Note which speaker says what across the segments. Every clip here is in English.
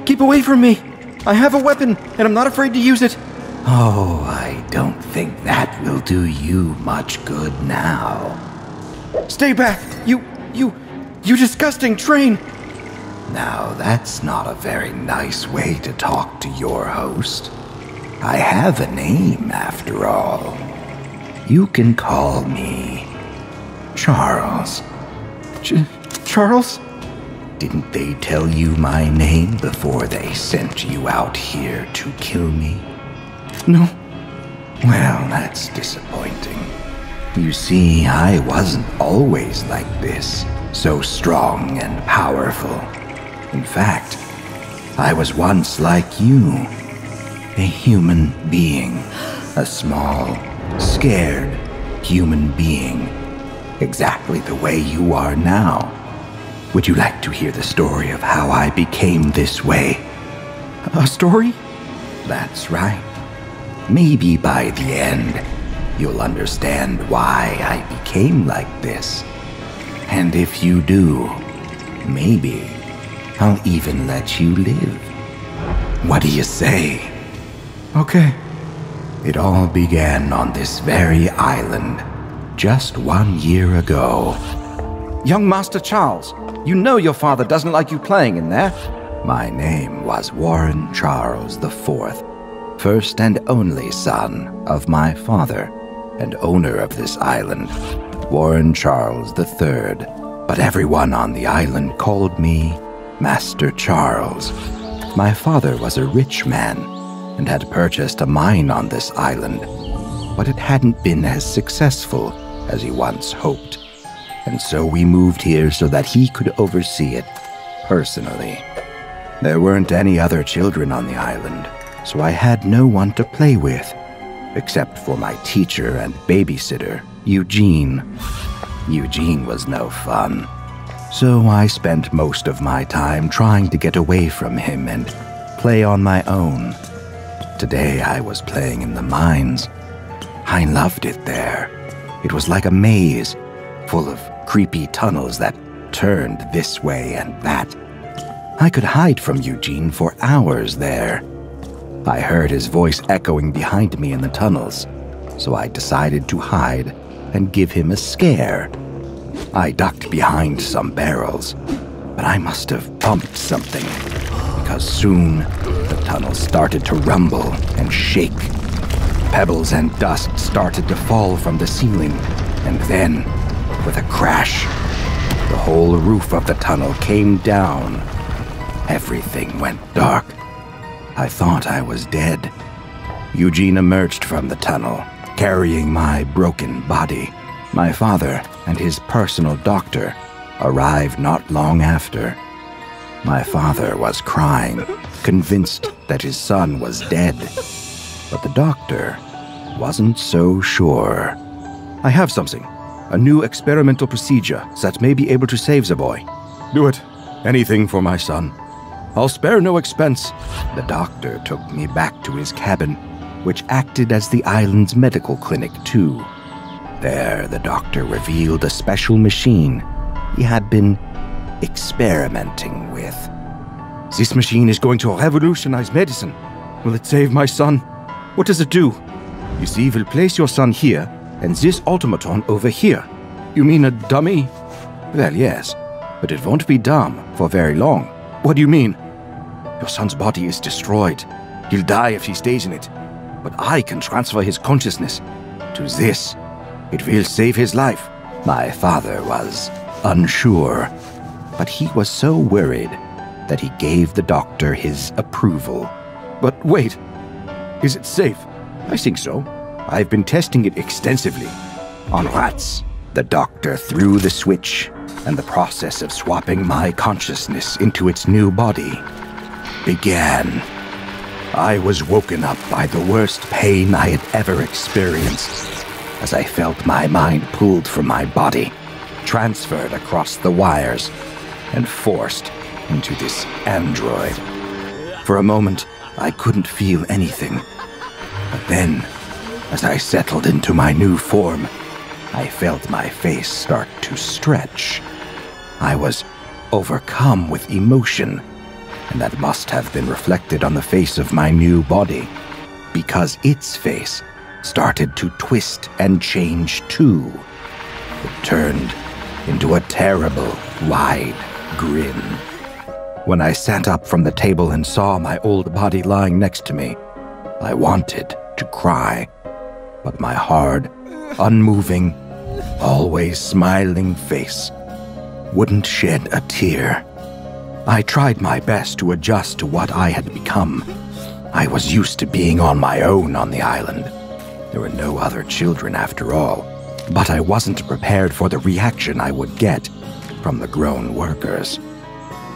Speaker 1: Keep away from me! I have a weapon, and I'm not afraid to use it!
Speaker 2: Oh, I don't think that will do you much good now.
Speaker 1: Stay back! You disgusting train!
Speaker 2: Now, that's not a very nice way to talk to your host. I have a name, after all. You can call me Charles.
Speaker 1: Charles?
Speaker 2: Didn't they tell you my name before they sent you out here to kill me?
Speaker 1: No.
Speaker 2: Well, that's disappointing. You see, I wasn't always like this, so strong and powerful. In fact, I was once like you, a human being, a small, scared human being, exactly the way you are now. Would you like to hear the story of how I became this way?
Speaker 1: A story?
Speaker 2: That's right. Maybe by the end, you'll understand why I became like this. And if you do, maybe I'll even let you live. What do you say?
Speaker 1: Okay.
Speaker 2: It all began on this very island, just 1 year ago.
Speaker 1: Young Master Charles, you know your father doesn't like you playing in there.
Speaker 2: My name was Warren Charles IV, first and only son of my father and owner of this island, Warren Charles III. But everyone on the island called me Master Charles. My father was a rich man and had purchased a mine on this island, but it hadn't been as successful as he once hoped. And so we moved here so that he could oversee it personally. There weren't any other children on the island, so I had no one to play with, except for my teacher and babysitter, Eugene. Eugene was no fun, so I spent most of my time trying to get away from him and play on my own. Today I was playing in the mines. I loved it there. It was like a maze, full of creepy tunnels that turned this way and that. I could hide from Eugene for hours there. I heard his voice echoing behind me in the tunnels, so I decided to hide and give him a scare. I ducked behind some barrels, but I must have bumped something, because soon the tunnel started to rumble and shake. Pebbles and dust started to fall from the ceiling, and then, with a crash, the whole roof of the tunnel came down. Everything went dark. I thought I was dead. Eugene emerged from the tunnel, carrying my broken body. My father and his personal doctor arrived not long after. My father was crying, convinced that his son was dead. But the doctor wasn't so sure.
Speaker 1: I have something. A new experimental procedure that may be able to save the boy. Do it. Anything for my son. I'll spare no expense.
Speaker 2: The doctor took me back to his cabin, which acted as the island's medical clinic, too. There, the doctor revealed a special machine he had been experimenting with.
Speaker 1: This machine is going to revolutionize medicine. Will it save my son? What does it do? You see, we'll place your son here, and this automaton over here. You mean a dummy? Well, yes, but it won't be dumb for very long. What do you mean? Your son's body is destroyed. He'll die if he stays in it. But I can transfer his consciousness to this. It will save his life.
Speaker 2: My father was unsure, but he was so worried that he gave the doctor his approval.
Speaker 1: But wait, is it safe? I think so. I've been testing it extensively. On rats.
Speaker 2: The doctor threw the switch, and the process of swapping my consciousness into its new body began. I was woken up by the worst pain I had ever experienced, as I felt my mind pulled from my body, transferred across the wires, and forced into this android. For a moment, I couldn't feel anything. But then, as I settled into my new form, I felt my face start to stretch. I was overcome with emotion. and that must have been reflected on the face of my new body, because its face started to twist and change too. It turned into a terrible, wide grin. When I sat up from the table and saw my old body lying next to me, I wanted to cry, but my hard, unmoving, always smiling face wouldn't shed a tear. I tried my best to adjust to what I had become. I was used to being on my own on the island. There were no other children after all, but I wasn't prepared for the reaction I would get from the grown workers.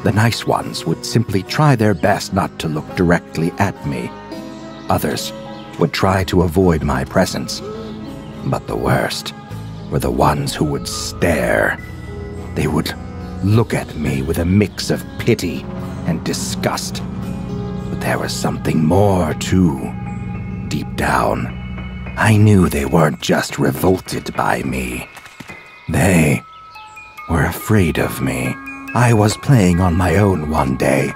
Speaker 2: The nice ones would simply try their best not to look directly at me. Others would try to avoid my presence. But the worst were the ones who would stare. They would look at me with a mix of pity and disgust. But there was something more, too. Deep down, I knew they weren't just revolted by me. They were afraid of me. I was playing on my own one day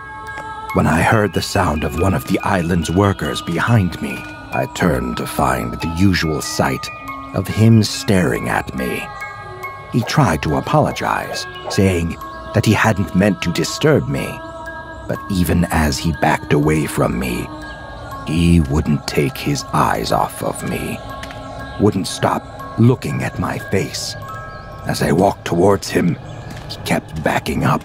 Speaker 2: when I heard the sound of one of the island's workers behind me. I turned to find the usual sight of him staring at me. He tried to apologize, saying that he hadn't meant to disturb me. But even as he backed away from me, he wouldn't take his eyes off of me, wouldn't stop looking at my face. As I walked towards him, he kept backing up,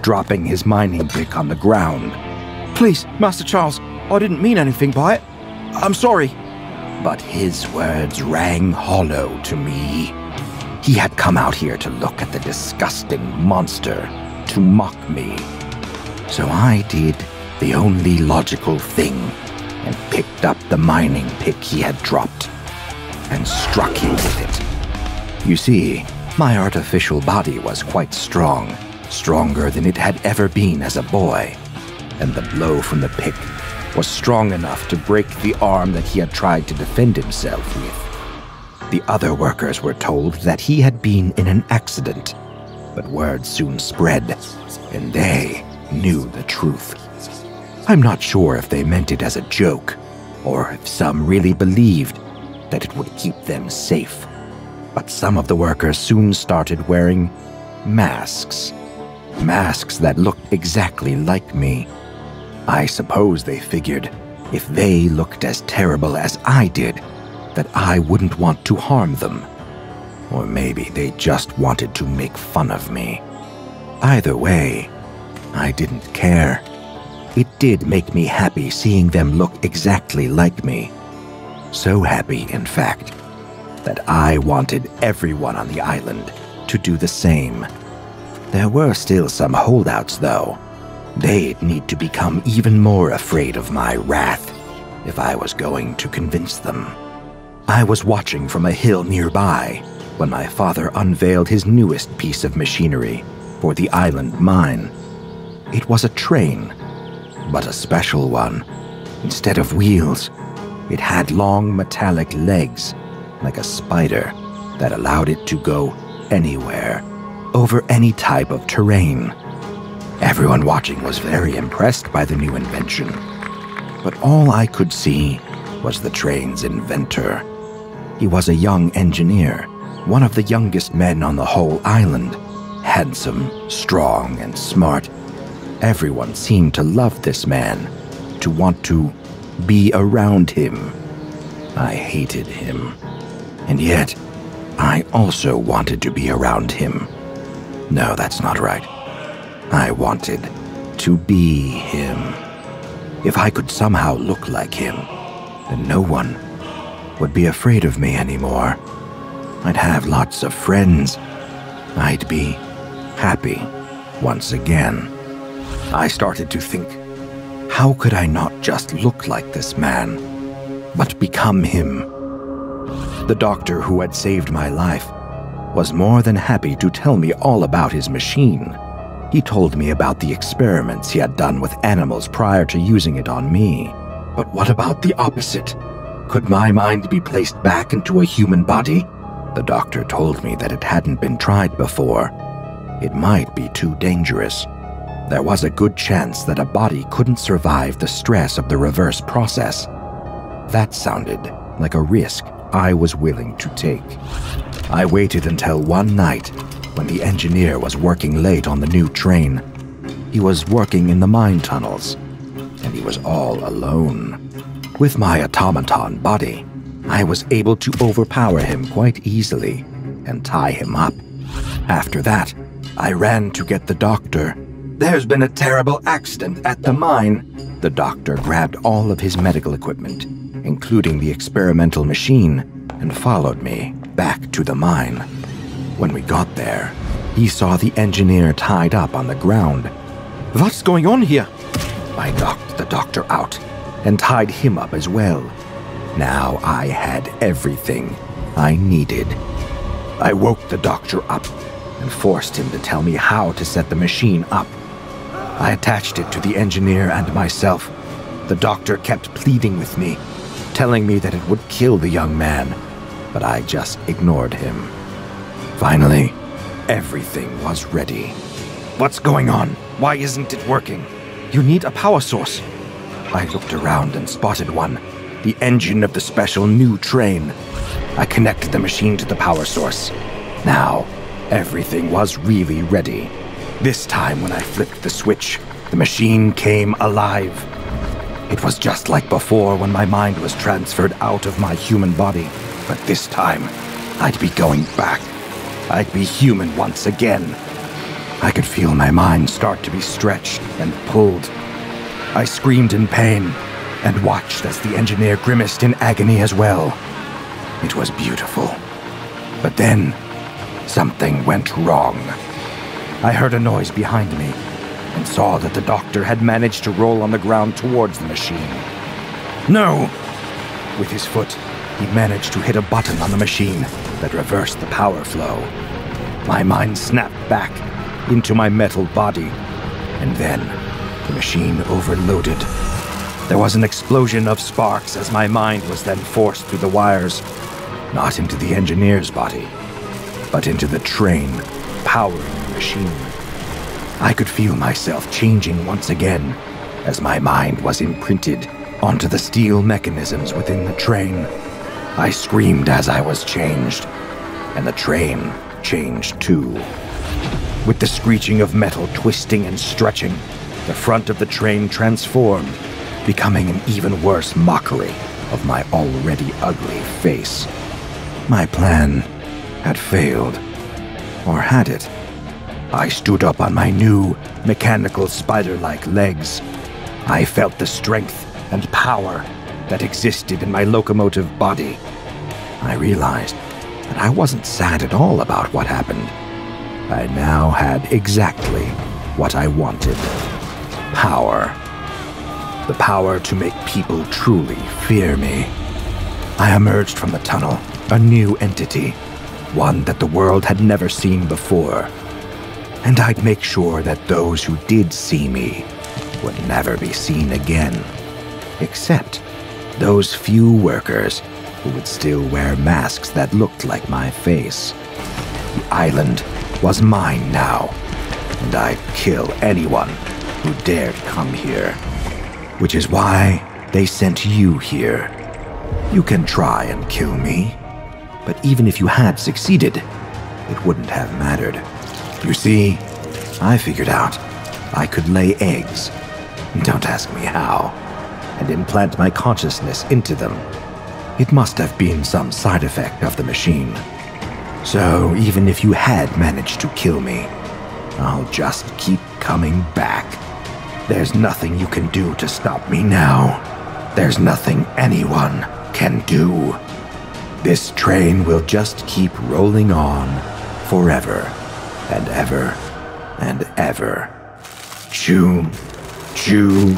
Speaker 2: dropping his mining pick on the ground.
Speaker 1: Please, Master Charles, I didn't mean anything by it. I'm sorry.
Speaker 2: But his words rang hollow to me. He had come out here to look at the disgusting monster, to mock me. So I did the only logical thing and picked up the mining pick he had dropped and struck him with it. You see, my artificial body was quite strong, stronger than it had ever been as a boy, and the blow from the pick was strong enough to break the arm that he had tried to defend himself with. The other workers were told that he had been in an accident, but word soon spread, and they knew the truth. I'm not sure if they meant it as a joke, or if some really believed that it would keep them safe. But some of the workers soon started wearing masks. Masks that looked exactly like me. I suppose they figured if they looked as terrible as I did, that I wouldn't want to harm them. Or maybe they just wanted to make fun of me. Either way, I didn't care. It did make me happy seeing them look exactly like me. So happy, in fact, that I wanted everyone on the island to do the same. There were still some holdouts, though. They'd need to become even more afraid of my wrath if I was going to convince them. I was watching from a hill nearby when my father unveiled his newest piece of machinery for the island mine. It was a train, but a special one. Instead of wheels, it had long metallic legs, like a spider, that allowed it to go anywhere, over any type of terrain. Everyone watching was very impressed by the new invention, but all I could see was the train's inventor. He was a young engineer, one of the youngest men on the whole island, handsome, strong, and smart. Everyone seemed to love this man, to want to be around him. I hated him, and yet I also wanted to be around him. No, that's not right. I wanted to be him. If I could somehow look like him, then no one would be afraid of me anymore. I'd have lots of friends. I'd be happy once again. I started to think, how could I not just look like this man, but become him? The doctor who had saved my life was more than happy to tell me all about his machine. He told me about the experiments he had done with animals prior to using it on me. But what about the opposite? Could my mind be placed back into a human body? The doctor told me that it hadn't been tried before. It might be too dangerous. there was a good chance that a body couldn't survive the stress of the reverse process. That sounded like a risk I was willing to take. I waited until one night when the engineer was working late on the new train. He was working in the mine tunnels, and he was all alone. With my automaton body, I was able to overpower him quite easily and tie him up. After that, I ran to get the doctor. "There's been a terrible accident at the mine." The doctor grabbed all of his medical equipment, including the experimental machine, and followed me back to the mine. When we got there, he saw the engineer tied up on the ground.
Speaker 1: What's going on here?
Speaker 2: I knocked the doctor out and tied him up as well. Now I had everything I needed. I woke the doctor up and forced him to tell me how to set the machine up. I attached it to the engineer and myself. The doctor kept pleading with me, telling me that it would kill the young man, but I just ignored him. Finally, everything was ready.
Speaker 1: What's going on? Why isn't it working? You need a power source.
Speaker 2: I looked around and spotted one, the engine of the special new train. I connected the machine to the power source. Now, everything was really ready. This time when I flipped the switch, the machine came alive. It was just like before when my mind was transferred out of my human body, but this time, I'd be going back. I'd be human once again. I could feel my mind start to be stretched and pulled. I screamed in pain and watched as the engineer grimaced in agony as well. It was beautiful. But then, something went wrong. I heard a noise behind me and saw that the doctor had managed to roll on the ground towards the machine. No! With his foot, he managed to hit a button on the machine that reversed the power flow. My mind snapped back into my metal body, and then the machine overloaded. There was an explosion of sparks as my mind was then forced through the wires, not into the engineer's body, but into the train powering the machine. I could feel myself changing once again as my mind was imprinted onto the steel mechanisms within the train. I screamed as I was changed, and the train changed too. With the screeching of metal twisting and stretching, the front of the train transformed, becoming an even worse mockery of my already ugly face. My plan had failed. Or had it? I stood up on my new, mechanical spider-like legs. I felt the strength and power that existed in my locomotive body. I realized that I wasn't sad at all about what happened. I now had exactly what I wanted. Power. The power to make people truly fear me. I emerged from the tunnel, a new entity, one that the world had never seen before. And I'd make sure that those who did see me would never be seen again. Except those few workers who would still wear masks that looked like my face. The island was mine now, and I'd kill anyone who dared come here. Which is why they sent you here. You can try and kill me, but even if you had succeeded, it wouldn't have mattered. You see, I figured out I could lay eggs, don't ask me how, and implant my consciousness into them. It must have been some side effect of the machine. So even if you had managed to kill me, I'll just keep coming back. There's nothing you can do to stop me now. There's nothing anyone can do. This train will just keep rolling on forever and ever and ever. Choo, choo,